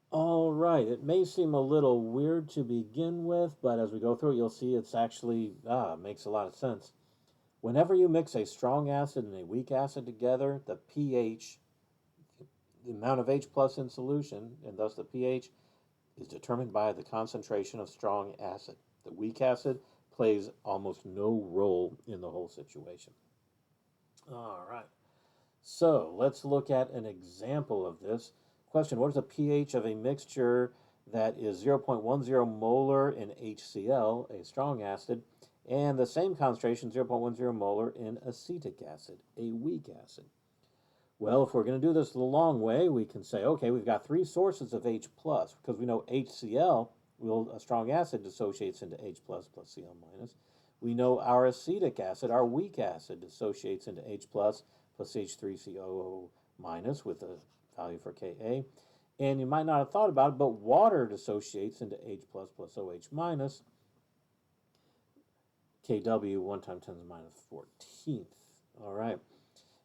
All right, it may seem a little weird to begin with, but as we go through it, you'll see it's actually makes a lot of sense. Whenever you mix a strong acid and a weak acid together, the pH, the amount of H plus in solution, and thus the pH, is determined by the concentration of strong acid. The weak acid plays almost no role in the whole situation. All right. So let's look at an example of this. Question: what is the pH of a mixture that is 0.10 molar in HCl, a strong acid, and the same concentration, 0.10 molar in acetic acid, a weak acid? Well, if we're going to do this the long way, we can say, okay, we've got three sources of H plus because we know HCl, a strong acid, dissociates into H plus plus Cl minus. We know our acetic acid, our weak acid, dissociates into H plus plus H3COO minus with a value for Ka. And you might not have thought about it, but water dissociates into H plus plus OH minus, Kw 1 times 10 to the minus 14th. All right.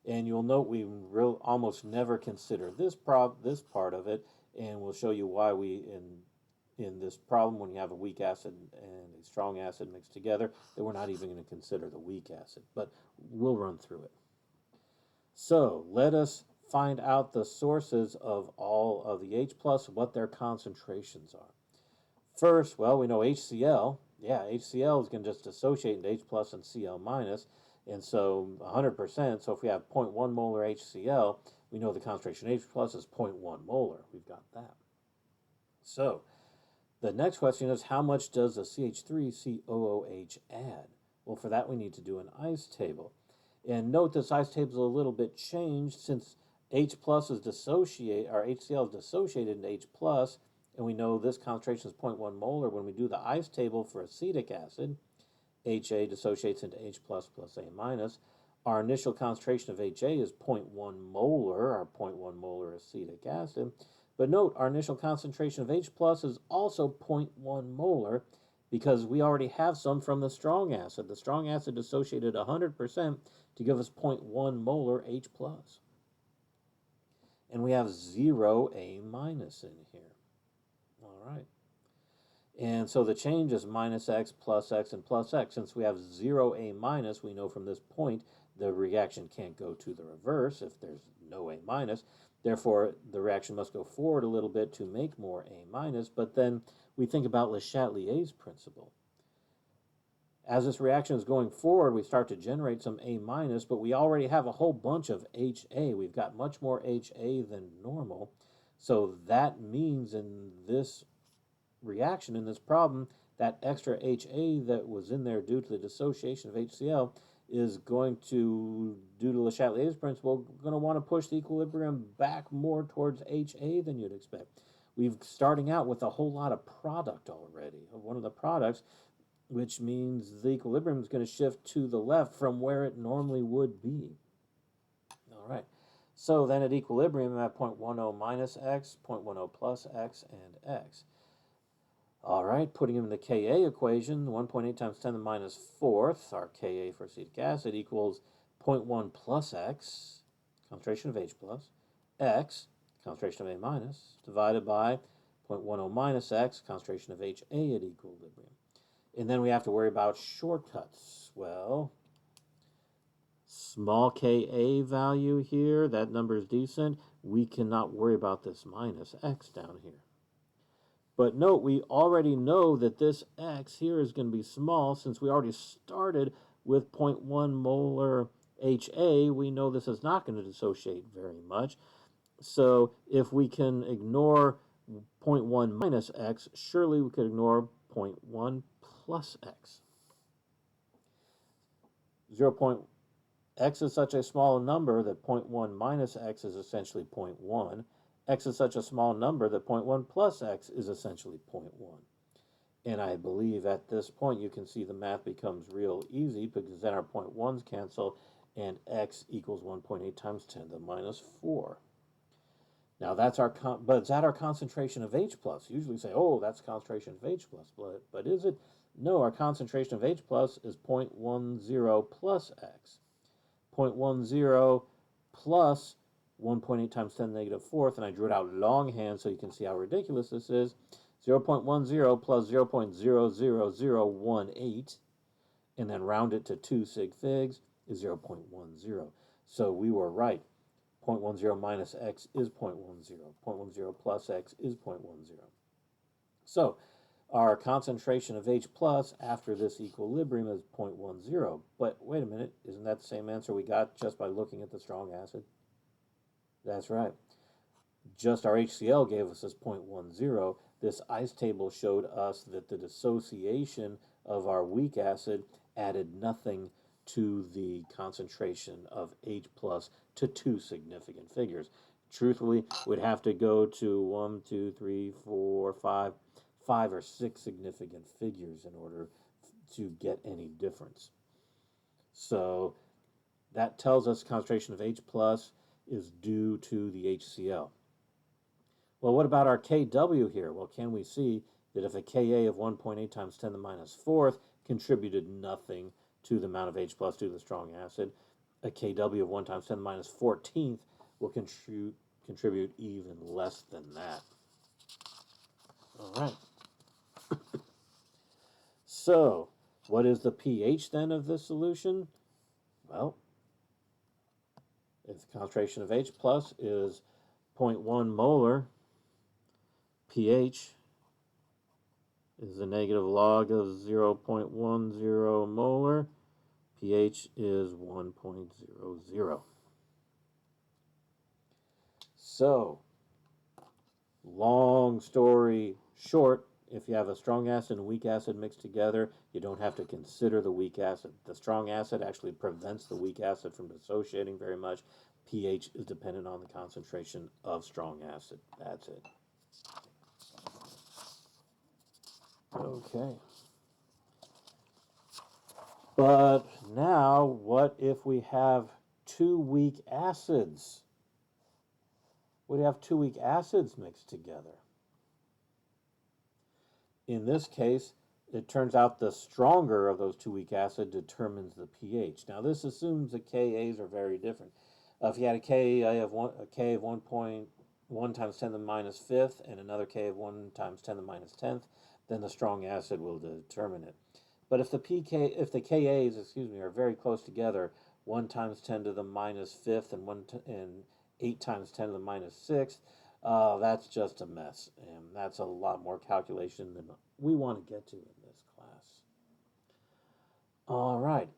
And you'll note we almost never consider this part of it, and we'll show you why we in this problem when you have a weak acid and a strong acid mixed together that we're not even going to consider the weak acid, but we'll run through it. So let us find out the sources of all of the H plus, what their concentrations are. First, well, we know HCl. Yeah, HCl is going to just dissociate into H plus and Cl minus, and so 100%. So if we have 0.1 molar HCl, we know the concentration H plus is 0.1 molar. We've got that. So the next question is, how much does the CH3COOH add? Well, for that we need to do an ice table. And note this ice table is a little bit changed since H plus is or HCl is dissociated into H plus, and we know this concentration is 0.1 molar. When we do the ice table for acetic acid, HA dissociates into H plus plus A minus. Our initial concentration of HA is 0.1 molar, our 0.1 molar acetic acid. But note, our initial concentration of H plus is also 0.1 molar because we already have some from the strong acid. The strong acid dissociated 100% to give us 0.1 molar H plus. And we have 0 A minus in here. All right. And so the change is minus x, and plus x. Since we have 0 A minus, we know from this point the reaction can't go to the reverse if there's no A minus. Therefore, the reaction must go forward a little bit to make more A minus. But then we think about Le Chatelier's principle. As this reaction is going forward, we start to generate some A minus, but we already have a whole bunch of HA. We've got much more HA than normal. So that means in this reaction in this problem, that extra HA that was in there due to the dissociation of HCl is going to, due to Le Chatelier's principle, going to want to push the equilibrium back more towards HA than you'd expect. We're starting out with a whole lot of product already, of one of the products, which means the equilibrium is going to shift to the left from where it normally would be. All right. So then at equilibrium, I have 0.10 minus x, 0.10 plus x, and x. All right, putting them in the Ka equation, 1.8 times 10 to the minus fourth, our Ka for acetic acid equals 0.1 plus x, concentration of H plus, x, concentration of A minus, divided by 0.10 minus x, concentration of HA at equilibrium. And then we have to worry about shortcuts. Well, small Ka value here, that number is decent. We cannot worry about this minus x down here. But note, we already know that this x here is going to be small since we already started with 0.1 molar HA. We know this is not going to dissociate very much. So if we can ignore 0.1 minus x, surely we could ignore 0.1 plus x. 0. X is such a small number that 0.1 minus x is essentially 0.1. X is such a small number that 0.1 plus x is essentially 0.1. And I believe at this point you can see the math becomes real easy because then our 0.1s cancel and x equals 1.8 times 10 to the minus 4. Now that's but is that our concentration of H plus? Usually say, oh, that's concentration of H plus, but is it? No, our concentration of H plus is 0.10 plus x. 0.10 plus 1.8 times 10 to the negative fourth, and I drew it out longhand so you can see how ridiculous this is. 0.10 plus 0.00018, and then round it to 2 sig figs, is 0.10. So we were right. 0.10 minus x is 0.10. 0.10 plus x is 0.10. So our concentration of H plus after this equilibrium is 0.10. But wait a minute, isn't that the same answer we got just by looking at the strong acid? That's right. Just our HCl gave us this 0.10. This ice table showed us that the dissociation of our weak acid added nothing to the concentration of H plus to 2 significant figures. Truthfully, we'd have to go to 1, 2, 3, 4, 5 or 6 significant figures in order to get any difference. So that tells us concentration of H plus is due to the HCl. Well, what about our Kw here? Well, can we see that if a Ka of 1.8 times 10 to the minus fourth contributed nothing to the amount of H plus due to the strong acid, a Kw of 1 times 10 to the minus 14th will contribute even less than that. All right. So, what is the pH then of this solution? Well, if the concentration of H plus is 0.1 molar, pH is the negative log of 0.10 molar. pH is 1.00. So, long story short, if you have a strong acid and a weak acid mixed together, you don't have to consider the weak acid. The strong acid actually prevents the weak acid from dissociating very much. pH is dependent on the concentration of strong acid. That's it. Okay. But now, what if we have two weak acids? What do you have two weak acids mixed together? In this case, it turns out the stronger of those two weak acids determines the pH. Now, this assumes the Kas are very different. If you had a Ka of 1.1 times 10 to the minus fifth and another Ka of 1 times 10 to the minus 10th, then the strong acid will determine it. But if the Kas, are very close together, 1 times 10 to the minus fifth and 8 times 10 to the minus sixth, that's just a mess, and that's a lot more calculation than we want to get to in this class. All right,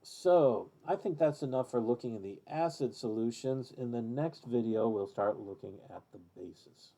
so I think that's enough for looking at the acid solutions. In the next video, we'll start looking at the bases.